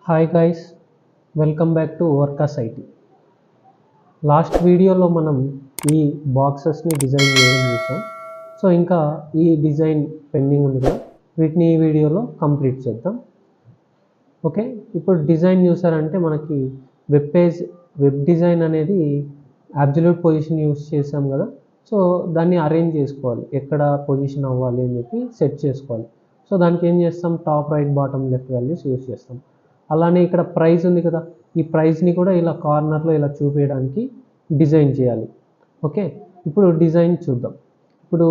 Hi guys, welcome back to Workas IT. Last వీడియోలో మనం ఈ బాక్సెస్ని డిజైన్ చేయడం చూసాం. సో ఇంకా ఈ డిజైన్ పెండింగ్ ఉంది కదా, వీటిని ఈ వీడియోలో కంప్లీట్ చేద్దాం. ఓకే, ఇప్పుడు డిజైన్ చూసారంటే మనకి వెబ్ డిజైన్ అనేది అబ్జల్యూట్ పొజిషన్ యూస్ చేసాం కదా. సో దాన్ని అరేంజ్ చేసుకోవాలి, ఎక్కడ పొజిషన్ అవ్వాలి అని చెప్పి సెట్ చేసుకోవాలి. సో దానికి ఏం చేస్తాం, top right bottom left values use చేస్తాం. అలానే ఇక్కడ ప్రైస్ ఉంది కదా, ఈ ప్రైస్ని కూడా ఇలా కార్నర్లో ఇలా చూపించడానికి డిజైన్ చేయాలి. ఓకే, ఇప్పుడు డిజైన్ చూద్దాం. ఇప్పుడు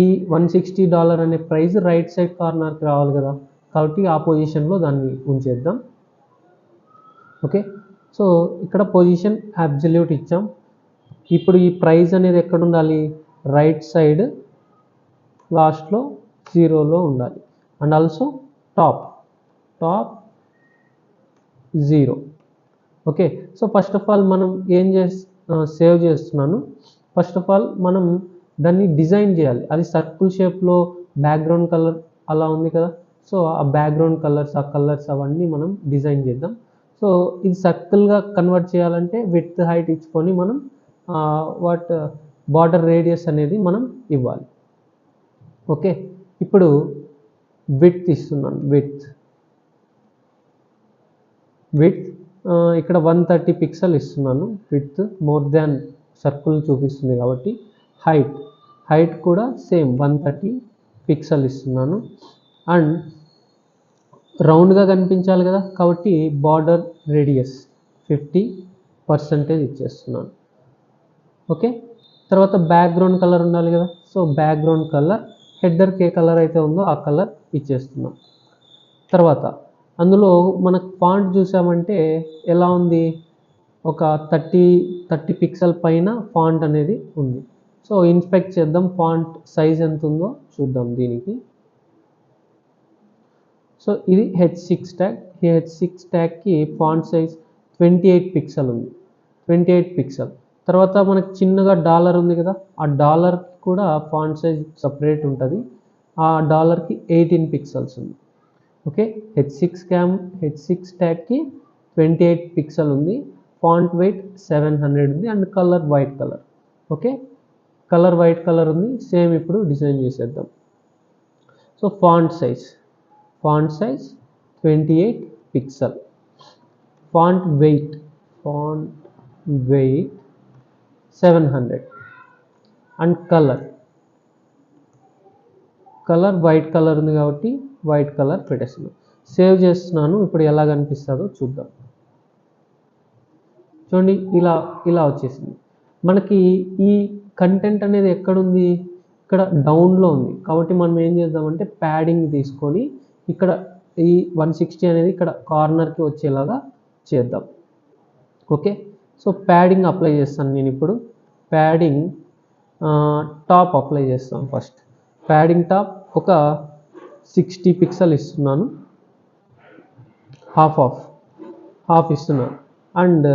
ఈ $160 అనే ప్రైస్ రైట్ సైడ్ కార్నర్కి రావాలి కదా, కాబట్టి ఆ పొజిషన్లో దాన్ని ఉంచేద్దాం. ఓకే, సో ఇక్కడ పొజిషన్ అబ్జల్యూట్ ఇచ్చాం. ఇప్పుడు ఈ ప్రైస్ అనేది ఎక్కడ ఉండాలి, రైట్ సైడ్ లాస్ట్లో 0లో ఉండాలి. And also top 0. Okay, so first of all మనం సేవ్ చేస్తున్నాను. ఫస్ట్ ఆఫ్ ఆల్ మనం దాన్ని డిజైన్ చేయాలి. అది సర్కిల్ షేప్లో బ్యాక్గ్రౌండ్ కలర్ అలా ఉంది కదా. సో ఆ బ్యాక్గ్రౌండ్ కలర్స్, ఆ కలర్స్ అవన్నీ మనం డిజైన్ చేద్దాం. సో ఇది సర్కిల్గా కన్వర్ట్ చేయాలంటే విడ్త్ హైట్ ఇచ్చుకొని మనం బార్డర్ రేడియస్ అనేది మనం ఇవ్వాలి. ఓకే, ఇప్పుడు విడ్త్ ఇస్తున్నాను. విడ్త్ ఇక్కడ 130 పిక్సెల్ ఇస్తున్నాను. విడ్త్ మోర్ దాన్ సర్కిల్ చూపిస్తుంది కాబట్టి హైట్ కూడా సేమ్ 130 పిక్సెల్ ఇస్తున్నాను. అండ్ రౌండ్గా కనిపించాలి కదా, కాబట్టి బార్డర్ రేడియస్ 50% ఇచ్చేస్తున్నాను. ఓకే, తర్వాత బ్యాక్గ్రౌండ్ కలర్ ఉండాలి కదా. సో బ్యాక్గ్రౌండ్ కలర్ హెడర్కి ఏ కలర్ అయితే ఉందో ఆ కలర్ ఇచ్చేస్తున్నాం. తర్వాత అందులో మనకు ఫాంట్ చూసామంటే ఎలా ఉంది, ఒక 30 పిక్సెల్ పైన ఫాంట్ అనేది ఉంది. సో ఇన్స్పెక్ట్ చేద్దాం, ఫాంట్ సైజ్ ఎంత ఉందో చూద్దాం దీనికి. సో ఇది H6 ట్యాగ్. ఈ H6 ట్యాగ్కి ఫాంట్ సైజ్ 28 పిక్సెల్ ఉంది. 28 పిక్సెల్. తర్వాత మనకు చిన్నగా డాలర్ ఉంది కదా, ఆ డాలర్కి కూడా ఫాంట్ సైజ్ సపరేట్ ఉంటుంది. ఆ డాలర్కి 18 పిక్సెల్స్ ఉంది. ఓకే, H6 ట్యాగ్కి 28 పిక్సెల్ ఉంది. ఫాంట్ వెయిట్ 700 ఉంది. And colour white colour. Okay, colour white colour ఉంది. సేమ్ ఇప్పుడు డిజైన్ చేసేద్దాం. So font size 28 pixel. Font wait 700. And colour white colour ఉంది కాబట్టి వైట్ కలర్ పెట్టేస్తున్నాను. సేవ్ చేస్తున్నాను. ఇప్పుడు ఎలా కనిపిస్తుందో చూద్దాం. చూడండి, ఇలా వచ్చేసింది. మనకి ఈ కంటెంట్ అనేది ఎక్కడుంది, ఇక్కడ డౌన్లో ఉంది. కాబట్టి మనం ఏం చేద్దామంటే ప్యాడింగ్ తీసుకొని ఇక్కడ ఈ 160 అనేది ఇక్కడ కార్నర్కి వచ్చేలాగా చేద్దాం. ఓకే, సో ప్యాడింగ్ అప్లై చేస్తాను నేను. ఇప్పుడు ప్యాడింగ్ టాప్ అప్లై చేస్తాను. ఫస్ట్ ప్యాడింగ్ టాప్ ఒక 60 పిక్సెల్ ఇస్తున్నాను. హాఫ్ ఇస్తున్నాను. అండ్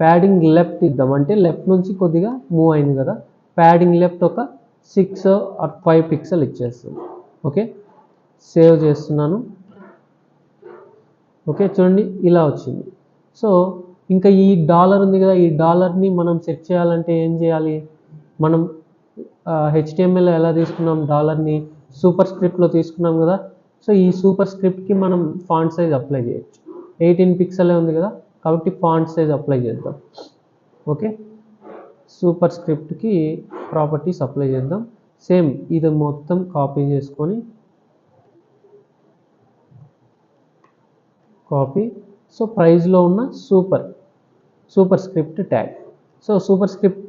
ప్యాడింగ్ లెఫ్ట్ ఇద్దాం, అంటే లెఫ్ట్ నుంచి కొద్దిగా మూవ్ అయింది కదా. ప్యాడింగ్ లెఫ్ట్ ఒక 6 or 5 పిక్సెల్ ఇచ్చేస్తుంది. ఓకే, సేవ్ చేస్తున్నాను. ఓకే, చూడండి ఇలా వచ్చింది. సో ఇంకా ఈ డాలర్ ఉంది కదా, ఈ డాలర్ని మనం సెట్ చేయాలంటే ఏం చేయాలి, మనం HTML ఎలా తీసుకున్నాం, డాలర్ని సూపర్ స్క్రిప్ట్లో తీసుకున్నాం కదా. సో ఈ సూపర్ స్క్రిప్ట్కి మనం ఫాంట్ సైజ్ అప్లై చేయొచ్చు. 18 పిక్సెలే ఉంది కదా, కాబట్టి ఫాంట్ సైజ్ అప్లై చేద్దాం. ఓకే, సూపర్ స్క్రిప్ట్కి ప్రాపర్టీస్ అప్లై చేద్దాం. సేమ్ ఇది మొత్తం కాపీ చేసుకొని సో ప్రైజ్లో ఉన్న super script tag. So super script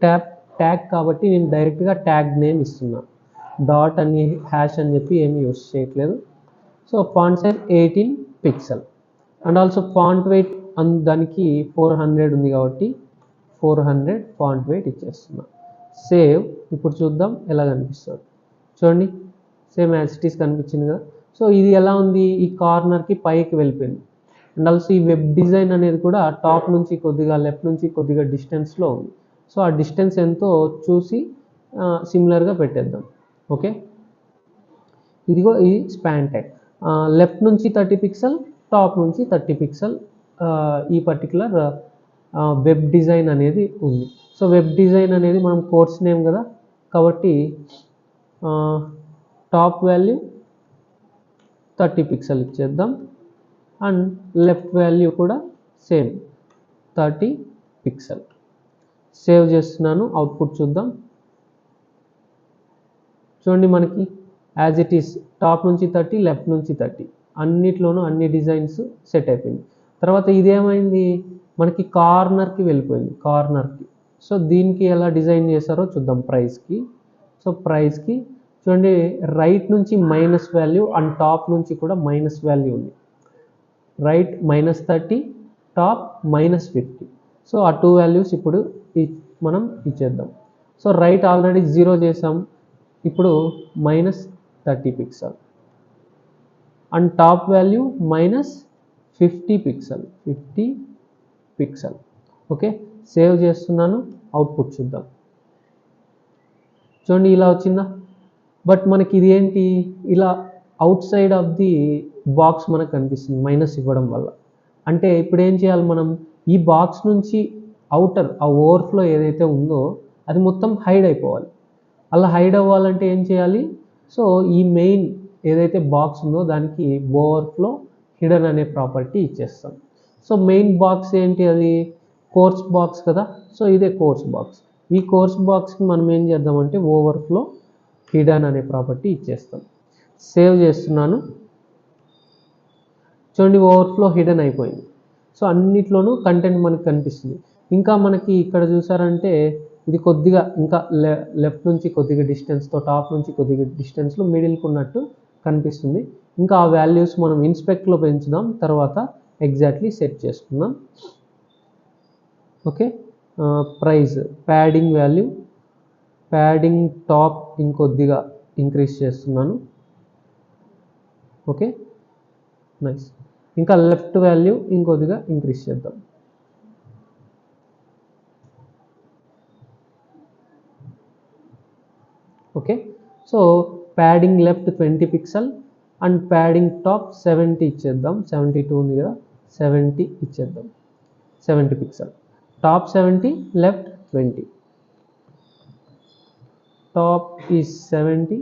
tag కాబట్టి నేను డైరెక్ట్గా ట్యాగ్ నేమ్ ఇస్తున్నా. డాట్ అని హ్యాష్ అని చెప్పి ఏమి యూస్ చేయట్లేదు. So font size 18 pixel. And also font wait దానికి 400 ఉంది కాబట్టి 400 ఫాంట్ వెయిట్ ఇచ్చేస్తున్నా. సేవ్. ఇప్పుడు చూద్దాం ఎలా కనిపిస్తుంది. చూడండి, సేమ్ యాజ్ ఇట్ ఈస్ కనిపించింది కదా. సో ఇది ఎలా ఉంది, ఈ కార్నర్కి పైకి వెళ్ళిపోయింది. అండ్ ఆల్సో ఈ వెబ్ డిజైన్ అనేది కూడా టాప్ నుంచి కొద్దిగా లెఫ్ట్ నుంచి కొద్దిగా డిస్టెన్స్లో ఉంది. సో ఆ డిస్టెన్స్ ఎంతో చూసి సిమిలర్గా పెట్టేద్దాం. ఓకే, ఇదిగో ఈ స్పాన్ ట్యాగ్. లెఫ్ట్ నుంచి 30 పిక్సెల్, టాప్ నుంచి 30 పిక్సెల్ ఈ పర్టికులర్ వెబ్ డిజైన్ అనేది ఉంది. సో వెబ్ డిజైన్ అనేది మనం కోర్స్ నేమ్ కదా, కాబట్టి టాప్ వాల్యూ 30 పిక్సెల్ ఇచ్చేద్దాం అండ్ లెఫ్ట్ వాల్యూ కూడా సేమ్ 30 పిక్సెల్. సేవ్ చేస్తున్నాను, అవుట్పుట్ చూద్దాం. చూడండి మనకి యాజ్ ఇట్ ఈస్ టాప్ నుంచి 30, లెఫ్ట్ నుంచి 30 అన్నిట్లోనూ అన్ని డిజైన్స్ సెట్ అయిపోయింది. తర్వాత ఇదేమైంది, మనకి కార్నర్కి వెళ్ళిపోయింది, కార్నర్కి. సో దీనికి ఎలా డిజైన్ చేశారో చూద్దాం. ప్రైస్కి, సో ప్రైస్కి చూడండి రైట్ నుంచి మైనస్ వాల్యూ అండ్ టాప్ నుంచి కూడా మైనస్ వాల్యూ ఉంది. Right -30, top -50. సో ఆ 2 వాల్యూస్ ఇప్పుడు మనం ఇచ్చేద్దాం. సో రైట్ ఆల్రెడీ 0 చేసాం, ఇప్పుడు -30 pixel and top value -50 pixel, 50 pixel. Okay, save చేస్తున్నాను, అవుట్పుట్ చూద్దాం. చూడండి ఇలా వచ్చిందా. బట్ మనకి ఇది ఏంటి, ఇలా out side of the box మనకు కనిపిస్తుంది మైనస్ ఇవ్వడం వల్ల. అంటే ఇప్పుడు ఏం చేయాలి, మనం ఈ బాక్స్ నుంచి అవుటర్ ఆ ఓవర్ఫ్లో ఏదైతే ఉందో అది మొత్తం హైడ్ అయిపోవాలి. అలా హైడ్ అవ్వాలంటే ఏం చేయాలి, సో ఈ మెయిన్ ఏదైతే బాక్స్ ఉందో దానికి ఓవర్ఫ్లో హిడెన్ అనే ప్రాపర్టీ ఇచ్చేస్తాం. సో మెయిన్ బాక్స్ ఏంటి, అది కోర్స్ బాక్స్ కదా. సో ఇదే కోర్స్ బాక్స్. ఈ కోర్స్ బాక్స్కి మనం ఏం చేద్దామంటే ఓవర్ఫ్లో హిడెన్ అనే ప్రాపర్టీ ఇచ్చేస్తాం. సేవ్ చేస్తున్నాను. చూడండి ఓవర్ఫ్లో హిడెన్ అయిపోయింది. సో అన్నిట్లోనూ కంటెంట్ మనకి కనిపిస్తుంది. ఇంకా మనకి ఇక్కడ చూసారంటే ఇది కొద్దిగా ఇంకా లెఫ్ట్ నుంచి కొద్దిగా డిస్టెన్స్తో, టాప్ నుంచి కొద్దిగా డిస్టెన్స్లో మిడిల్కి ఉన్నట్టు కనిపిస్తుంది. ఇంకా ఆ వాల్యూస్ మనం ఇన్స్పెక్ట్లో పెంచుదాం, తర్వాత ఎగ్జాక్ట్లీ సెట్ చేసుకుందాం. Okay, price padding value, padding top ఇంకొద్దిగా ఇంక్రీజ్ చేస్తున్నాను. Okay nice. ఇంకా లెఫ్ట్ వాల్యూ ఇంకొద్దిగా ఇంక్రీజ్ చేద్దాం. Okay, so padding left 20 pixel and padding top 70 ఇచ్చేద్దాం. 72 ఉంది కదా, 70 ఇచ్చేద్దాం. 70 pixel, top 70, left 20. Top is 70,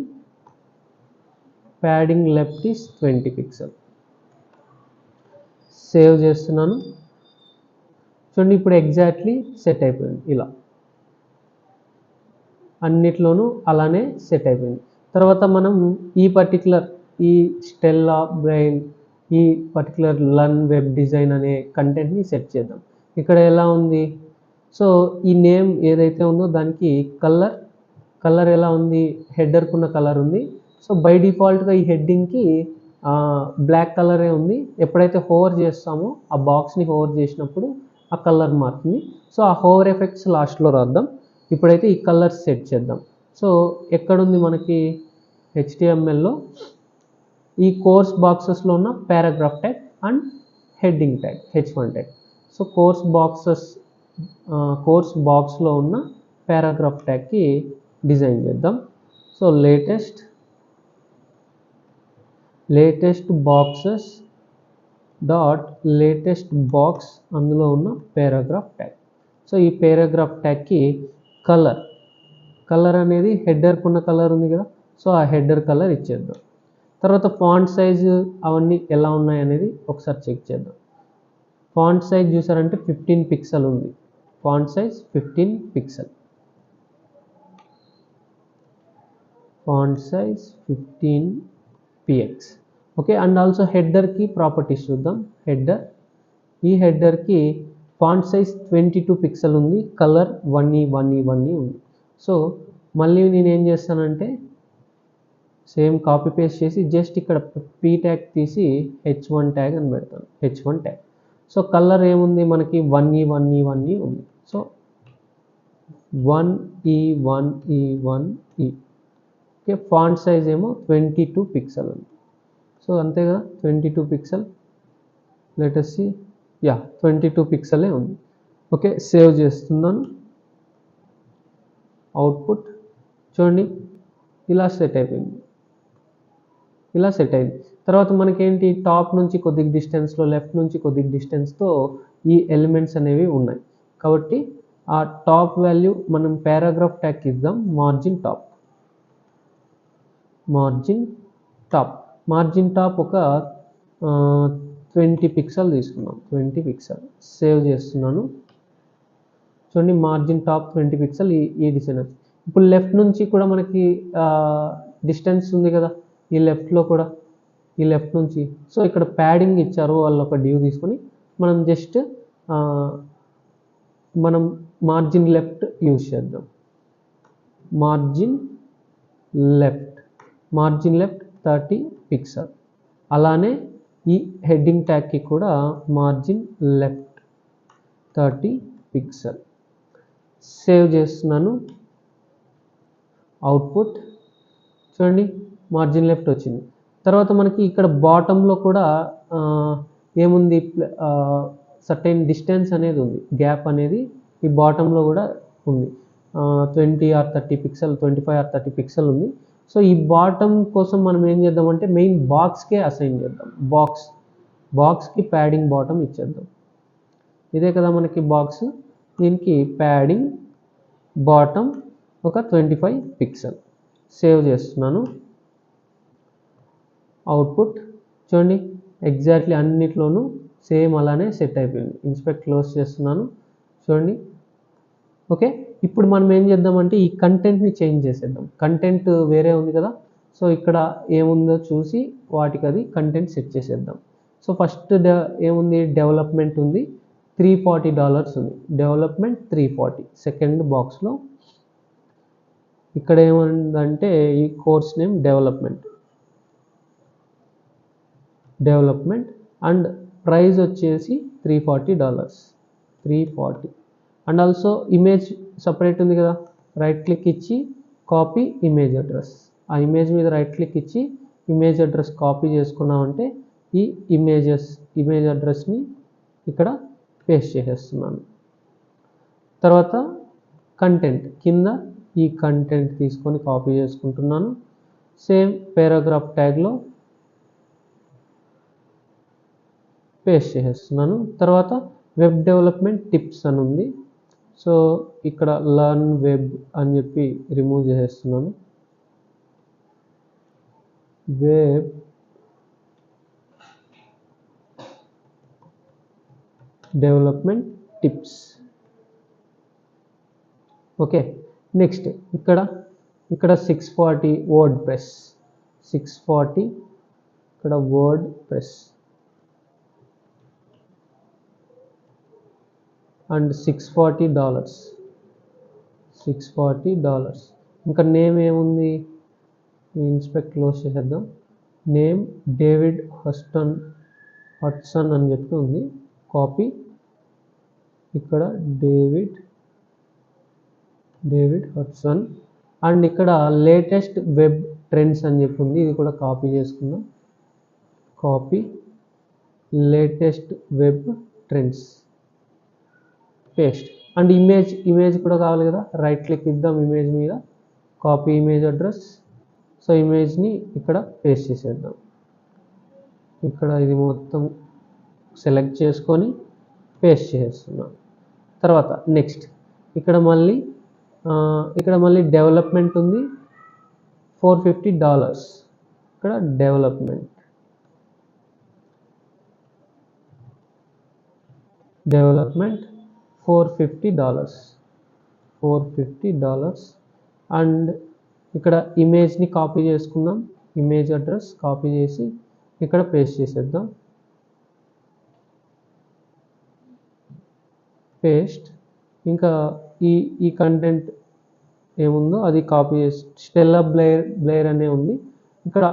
padding left is 20 pixel. Save చేస్తున్నాను. చూడండి ఇప్పుడు ఎగ్జాక్ట్లీ సెట్ అయిపోయింది. ఇలా అన్నిట్లోనూ అలానే సెట్ అయిపోయింది. తర్వాత మనం ఈ పర్టికులర్ ఈ స్టెల్లా బ్రెయిన్, ఈ పర్టికులర్ లర్న్ వెబ్ డిజైన్ అనే కంటెంట్ని సెట్ చేద్దాం. ఇక్కడ ఎలా ఉంది, సో ఈ నేమ్ ఏదైతే ఉందో దానికి కలర్ ఎలా ఉంది, హెడర్కి ఉన్న కలర్ ఉంది. సో బై డిఫాల్ట్గా ఈ హెడ్డింగ్కి బ్లాక్ కలరే ఉంది. ఎప్పుడైతే హోవర్ చేస్తామో ఆ బాక్స్ని హోవర్ చేసినప్పుడు ఆ కలర్ మారుతుంది. సో ఆ హోవర్ ఎఫెక్ట్స్ లాస్ట్లో రాద్దాం. ఇప్పుడైతే ఈ కలర్స్ సెట్ చేద్దాం. సో ఎక్కడుంది మనకి HTMLలో ఈ కోర్స్ బాక్సెస్లో ఉన్న paragraph tag and heading tag H1 tag. So course బాక్స్లో ఉన్న పారాగ్రాఫ్ ట్యాగ్కి డిజైన్ చేద్దాం. So latest boxes dot latest box, అందులో ఉన్న పారాగ్రాఫ్ ట్యాగ్. సో ఈ పారాగ్రాఫ్ ట్యాగ్కి కలర్ అనేది హెడర్కి ఉన్న కలర్ ఉంది కదా, సో ఆ హెడర్ కలర్ ఇచ్చేద్దాం. తర్వాత ఫాంట్ సైజు అవన్నీ ఎలా ఉన్నాయి అనేది ఒకసారి చెక్ చేద్దాం. ఫాంట్ సైజ్ చూసారంటే 15 పిక్సెల్ ఉంది. Font size 15 pixel, font size 15 px. Okay, and also హెడర్కి ప్రాపర్టీస్ చూద్దాం. ఈ హెడర్కి ఫాంట్ సైజ్ 22 పిక్సెల్ ఉంది, కలర్ 1E ఉంది. సో మళ్ళీ నేను ఏం చేస్తానంటే సేమ్ కాపీ పేస్ట్ చేసి జస్ట్ ఇక్కడ P ట్యాగ్ తీసి H1 ట్యాగ్ అని పెడతాను, H1 ట్యాగ్. సో కలర్ ఏముంది మనకి 1E ఉంది. So 1E. Okay, font size ఏమో 22 పిక్సెల్ ఉంది. సో అంతే కదా, 22 పిక్సెల్. లెట్ us see, 22 పిక్సెలే ఉంది. ఓకే, సేవ్ చేస్తున్నాను. అవుట్పుట్ చూడండి ఇలా సెట్ అయిపోయింది. తర్వాత మనకేంటి టాప్ నుంచి కొద్దిగా డిస్టెన్స్లో, లెఫ్ట్ నుంచి కొద్దిగా డిస్టెన్స్తో ఈ ఎలిమెంట్స్ అనేవి ఉన్నాయి. కాబట్టి ఆ టాప్ వాల్యూ మనం పారాగ్రాఫ్ ట్యాగ్ ఇద్దాం మార్జిన్ టాప్. మార్జిన్ టాప్ ఒక 20 పిక్సెల్ తీసుకున్నాం. 20 పిక్సెల్ సేవ్ చేస్తున్నాను. చూడండి మార్జిన్ టాప్ 20 పిక్సెల్ ఈ డిజైన్. ఇప్పుడు లెఫ్ట్ నుంచి కూడా మనకి డిస్టెన్స్ ఉంది కదా ఈ లెఫ్ట్లో కూడా, ఈ లెఫ్ట్ నుంచి. సో ఇక్కడ ప్యాడింగ్ ఇచ్చారు వాళ్ళు ఒక డ్యూ తీసుకొని, మనం జస్ట్ మనం మార్జిన్ లెఫ్ట్ యూజ్ చేద్దాం. Margin left 30 pixel. అలానే ఈ హెడ్డింగ్ ట్యాగ్కి కూడా మార్జిన్ లెఫ్ట్ 30 పిక్సెల్ సేవ్ చేస్తున్నాను. అవుట్పుట్ చూడండి మార్జిన్ లెఫ్ట్ వచ్చింది. తర్వాత మనకి ఇక్కడ బాటంలో కూడా ఏముంది, సర్టైన్ డిస్టెన్స్ అనేది ఉంది, గ్యాప్ అనేది ఈ బాటంలో కూడా ఉంది. 20 or 30 పిక్సెల్, 25 or 30 పిక్సెల్ ఉంది. సో ఈ బాటమ్ కోసం మనం ఏం చేద్దామంటే మెయిన్ బాక్స్కే అసైన్ చేద్దాం. బాక్స్కి ప్యాడింగ్ బాటమ్ ఇచ్చేద్దాం. ఇదే కదా మనకి బాక్స్, దీనికి ప్యాడింగ్ బాటమ్ ఒక 25 పిక్సెల్ సేవ్ చేస్తున్నాను. అవుట్పుట్ చూడండి ఎగ్జాక్ట్లీ అన్నిట్లోనూ సేమ్ అలానే సెట్ అయిపోయింది. ఇన్స్పెక్ట్ క్లోజ్ చేస్తున్నాను. చూడండి ఓకే. ఇప్పుడు మనం ఏం చేద్దామంటే ఈ కంటెంట్ని చేంజ్ చేసేద్దాం. కంటెంట్ వేరే ఉంది కదా, సో ఇక్కడ ఏముందో చూసి వాటికి అది కంటెంట్ సెట్ చేసేద్దాం. సో ఫస్ట్ ఏముంది, డెవలప్మెంట్ ఉంది, $340 ఉంది. డెవలప్మెంట్ 340 సెకండ్ బాక్స్లో. ఇక్కడ ఏముందంటే ఈ course name development and price వచ్చేసి $340. అండ్ ఆల్సో ఇమేజ్ సపరేట్ ఉంది కదా, రైట్ క్లిక్ ఇచ్చి కాపీ ఇమేజ్ అడ్రస్. ఆ ఇమేజ్ మీద రైట్ క్లిక్ ఇచ్చి ఇమేజ్ అడ్రస్ కాపీ చేసుకున్నామంటే ఈ ఇమేజ్ అడ్రస్ని ఇక్కడ పేస్ట్ చేసేస్తున్నాను. తర్వాత కంటెంట్ కింద ఈ కంటెంట్ తీసుకొని కాపీ చేసుకుంటున్నాను. సేమ్ పారాగ్రాఫ్ ట్యాగ్లో పేస్ట్ చేసేస్తున్నాను. తర్వాత వెబ్ డెవలప్మెంట్ టిప్స్ అని ఉంది. సో ఇక్కడ లర్న్ వెబ్ అని చెప్పి రిమూవ్ చేసేస్తున్నాను. Web development tips. Okay. Next ఇక్కడ 640 వర్డ్ ప్రెస్, 640 ఇక్కడ వర్డ్ ప్రెస్ అండ్ $640. ఇంకా నేమ్ ఏముంది, ఇన్స్పెక్ట్ క్లోజ్ చేసేద్దాం. నేమ్ డేవిడ్ హడ్సన్ అని చెప్పి ఉంది. కాపీ ఇక్కడ డేవిడ్ హడ్సన్. అండ్ ఇక్కడ లేటెస్ట్ వెబ్ ట్రెండ్స్ అని చెప్పి ఉంది, ఇది కూడా కాపీ చేసుకుందాం. Copy latest web trends paste. And image కూడా కావాలి కదా, రైట్ క్లిక్ ఇద్దాం ఇమేజ్ మీద, కాపీ ఇమేజ్ అడ్రస్. సో ఇమేజ్ని ఇక్కడ పేస్ట్ చేసేద్దాం. ఇక్కడ ఇది మొత్తం సెలెక్ట్ చేసుకొని పేస్ట్ చేస్తున్నాం. తర్వాత నెక్స్ట్ ఇక్కడ మళ్ళీ డెవలప్మెంట్ ఉంది, $450. ఇక్కడ డెవలప్మెంట్ $450. అండ్ ఇక్కడ ఇమేజ్ని కాపీ చేసుకుందాం. ఇమేజ్ అడ్రస్ కాపీ చేసి ఇక్కడ పేస్ట్ చేసేద్దాం. పేస్ట్. ఇంకా ఈ కంటెంట్ ఏముందో అది కాపీ చేసి స్టెల్లా బ్లేర్ అనే ఉంది. ఇక్కడ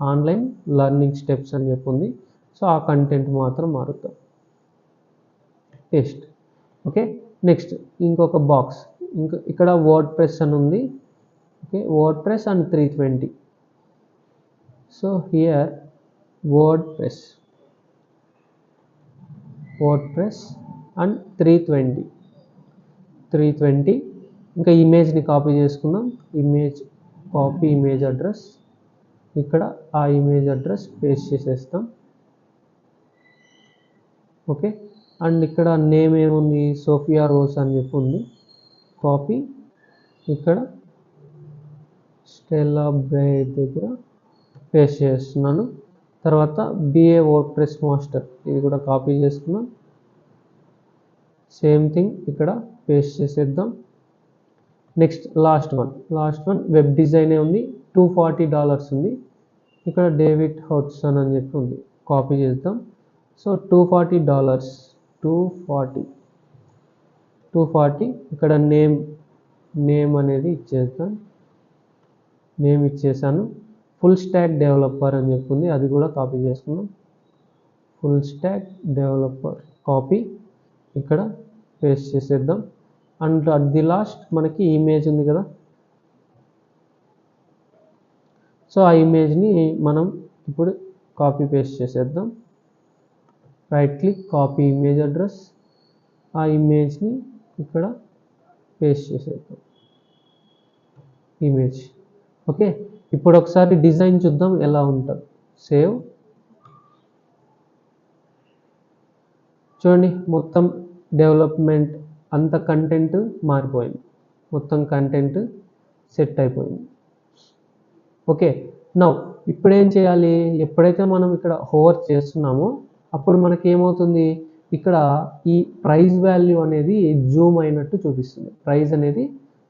ఆన్లైన్ లెర్నింగ్ స్టెప్స్ అని చెప్పి ఉంది. సో ఆ కంటెంట్ మాత్రం మారుతాం. పేస్ట్. ఓకే. నెక్స్ట్ ఇంకొక బాక్స్, ఇక్కడ వర్డ్ ప్రెస్ అని ఉంది. Okay, word press and 320. So here word press and 320. ఇంకా ఇమేజ్ని కాపీ చేసుకుందాం. కాపీ ఇమేజ్ అడ్రస్ ఇక్కడ ఆ ఇమేజ్ అడ్రస్ పేస్ట్ చేసేస్తాం. ఓకే, అండ్ ఇక్కడ నేమ్ ఏముంది, సోఫియా రోజ్ అని చెప్పి ఉంది. కాపీ, ఇక్కడ స్టెల్లా బ్రైట్ దగ్గర పేస్ట్ చేస్తున్నాను. తర్వాత బిఏ వర్డ్ప్రెస్ మాస్టర్ ఇది కూడా కాపీ చేసుకున్నాం. సేమ్ థింగ్ ఇక్కడ పేస్ట్ చేసేద్దాం. నెక్స్ట్ లాస్ట్ వన్ వెబ్ డిజైనే ఉంది, $240 ఉంది. ఇక్కడ డేవిడ్ హౌట్సన్ అని చెప్పి ఉంది, కాపీ చేద్దాం. సో $240 240 ఇక్కడ నేమ్ అనేది ఇచ్చేద్దాం. నేమ్ ఇచ్చేసాను. ఫుల్ స్టాక్ డెవలపర్ అని చెప్పింది, అది కూడా కాపీ చేసుకున్నాం. ఫుల్ స్టాక్ డెవలపర్ కాపీ, ఇక్కడ పేస్ట్ చేసేద్దాం. అండ్ అట్ ది లాస్ట్ మనకి ఇమేజ్ ఉంది కదా, సో ఆ ఇమేజ్ని మనం ఇప్పుడు కాపీ పేస్ట్ చేసేద్దాం. Right click, copy image address, ఆ ఇమేజ్ని ఇక్కడ పేస్ట్ చేసేద్దాం. Image okay. ఇప్పుడు ఒకసారి డిజైన్ చూద్దాం ఎలా ఉంటుంది. సేవ్. చూడండి మొత్తం డెవలప్మెంట్ అంత కంటెంట్ మారిపోయింది, మొత్తం కంటెంట్ సెట్ అయిపోయింది. ఓకే, నౌ ఇప్పుడు ఏం చేయాలి, ఎప్పుడైతే మనం ఇక్కడ హోవర్ చేస్తున్నామో అప్పుడు మనకి ఏమవుతుంది, ఇక్కడ ఈ ప్రైస్ వాల్యూ అనేది జూమ్ అయినట్టు చూపిస్తుంది, ప్రైస్ అనేది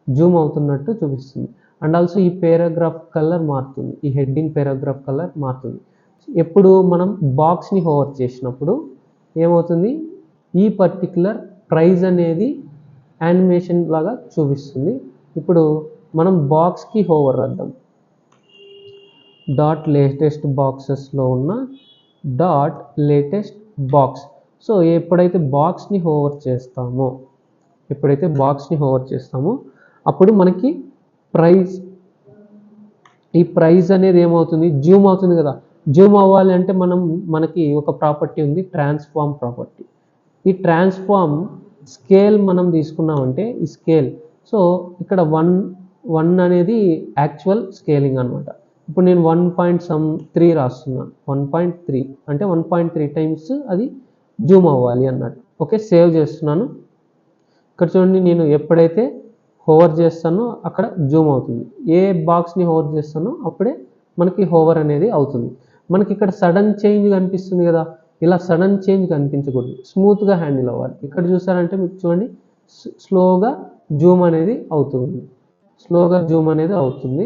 జూమ్ అవుతున్నట్టు చూపిస్తుంది. అండ్ ఆల్సో ఈ పేరాగ్రాఫ్ కలర్ మారుతుంది, ఈ హెడ్డింగ్ పేరాగ్రాఫ్ కలర్ మారుతుంది. ఎప్పుడు మనం బాక్స్ని హోవర్ చేసినప్పుడు ఏమవుతుంది, ఈ పర్టికులర్ ప్రైస్ అనేది యానిమేషన్ లాగా చూపిస్తుంది. ఇప్పుడు మనం బాక్స్కి హోవర్ రాద్దాం. డాట్ లేటెస్ట్ బాక్సెస్లో ఉన్న డాట్ లేటెస్ట్ బాక్స్. సో ఎప్పుడైతే బాక్స్ని హోవర్ చేస్తామో అప్పుడు మనకి ఈ ప్రైస్ అనేది ఏమవుతుంది, జూమ్ అవుతుంది కదా. జూమ్ అవ్వాలి అంటే మనకి ఒక ప్రాపర్టీ ఉంది, ట్రాన్స్ఫార్మ్ ప్రాపర్టీ. ఈ ట్రాన్స్ఫార్మ్ స్కేల్ మనం తీసుకున్నామంటే ఈ స్కేల్, సో ఇక్కడ 1 అనేది యాక్చువల్ స్కేలింగ్ అనమాట. ఇప్పుడు నేను 1.3 రాస్తున్నాను, 1.3 అంటే 1.3 టైమ్స్ అది జూమ్ అవ్వాలి అన్నట్టు. ఓకే, సేవ్ చేస్తున్నాను. ఇక్కడ చూడండి, నేను ఎప్పుడైతే హోవర్ చేస్తానో అక్కడ జూమ్ అవుతుంది. ఏ బాక్స్ని హోవర్ చేస్తానో అప్పుడే మనకి హోవర్ అనేది అవుతుంది. మనకి ఇక్కడ సడన్ చేంజ్ కనిపిస్తుంది కదా, ఇలా సడన్ చేంజ్ కనిపించకూడదు, స్మూత్గా హ్యాండిల్ అవ్వాలి. ఇక్కడ చూసారంటే మీకు చూడండి స్లోగా జూమ్ అనేది అవుతుంది.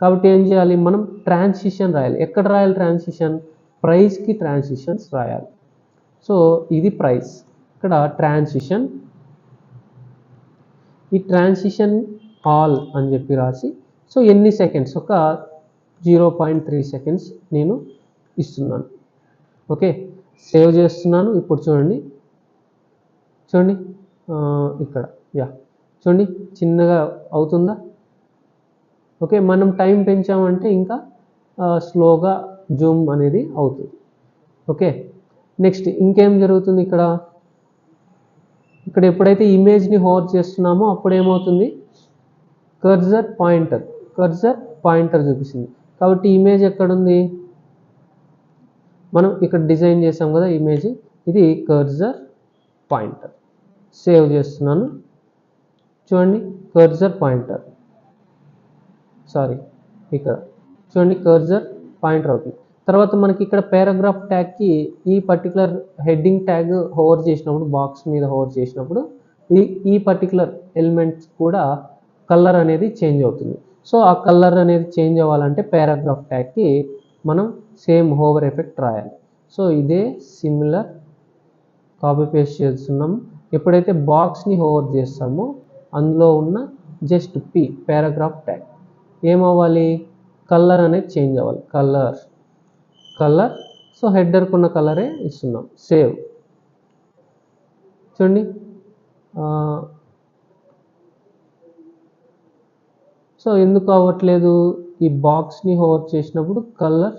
కాబట్టి ఏం చేయాలి, మనం ట్రాన్సిషన్ రాయాలి. ఎక్కడ రాయాలి ట్రాన్సిషన్, ప్రైస్కి ట్రాన్సిషన్స్ రాయాలి. సో ఇది ప్రైస్, ఇక్కడ ట్రాన్సిషన్, ఈ ట్రాన్సిషన్ ఆల్ అని చెప్పి రాసి, సో ఎన్ని సెకండ్స్, ఒక 0.3 సెకండ్స్ నేను ఇస్తున్నాను. ఓకే, సేవ్ చేస్తున్నాను. ఇప్పుడు చూడండి ఇక్కడ చూడండి చిన్నగా అవుతుందా. ఓకే, మనం టైం పెంచామంటే ఇంకా స్లోగా జూమ్ అనేది అవుతుంది. ఓకే, నెక్స్ట్ ఇంకేం జరుగుతుంది, ఇక్కడ ఎప్పుడైతే ఇమేజ్ని హోవర్ చేస్తున్నామో అప్పుడు ఏమవుతుంది, కర్సర్ పాయింటర్ చూపిస్తుంది. కాబట్టి ఇమేజ్ ఎక్కడుంది, మనం ఇక్కడ డిజైన్ చేసాం కదా ఇమేజ్, ఇది కర్సర్ పాయింటర్. సేవ్ చేస్తున్నాను. చూడండి కర్సర్ పాయింటర్, ఇక్కడ చూడండి కర్సర్ పాయింటర్ అవుతుంది. తర్వాత మనకి ఇక్కడ పారాగ్రాఫ్ ట్యాగ్కి ఈ పర్టికులర్ హెడ్డింగ్ ట్యాగ్ హోవర్ చేసినప్పుడు, బాక్స్ మీద హోవర్ చేసినప్పుడు ఈ పర్టికులర్ ఎలిమెంట్స్ కూడా కలర్ అనేది చేంజ్ అవుతుంది. సో ఆ కలర్ అనేది చేంజ్ అవ్వాలంటే పారాగ్రాఫ్ ట్యాగ్కి మనం సేమ్ హోవర్ ఎఫెక్ట్ రాయాలి. సో ఇదే సిమిలర్ కాపీ పేస్ట్ చేస్తున్నాం. ఎప్పుడైతే బాక్స్ని హోవర్ చేస్తామో అందులో ఉన్న జస్ట్ పారాగ్రాఫ్ ట్యాగ్ ఏమవ్వాలి, కలర్ అనేది చేంజ్ అవ్వాలి, కలర్. సో హెడర్కి ఉన్న కలరే ఇస్తున్నాం. సేవ్. చూడండి సో ఎందుకు అవ్వట్లేదు, ఈ బాక్స్ని హోవర్ చేసినప్పుడు colour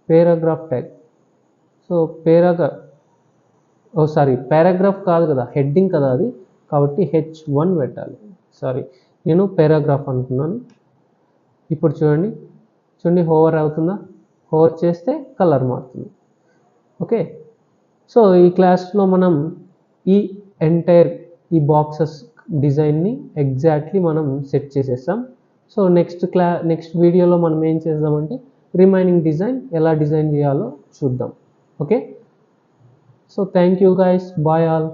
paragraph tag, so paragraph కాదు కదా, హెడ్డింగ్ కదా అది, కాబట్టి H1 పెట్టాలి. నేను పారాగ్రాఫ్ అనుకున్నాను. ఇప్పుడు చూడండి చూడండి హోవర్ అవుతుందా, హోవర్ చేస్తే కలర్ మారుతుంది. ఓకే, సో ఈ క్లాస్లో మనం ఈ ఎంటైర్ ఈ బాక్సెస్ డిజైన్ని ఎగ్జాక్ట్లీ మనం సెట్ చేసేస్తాం. సో నెక్స్ట్ వీడియోలో మనం ఏం చేద్దామంటే రిమైనింగ్ డిజైన్ ఎలా డిజైన్ చేయాలో చూద్దాం. Okay, so thank you guys, bye all.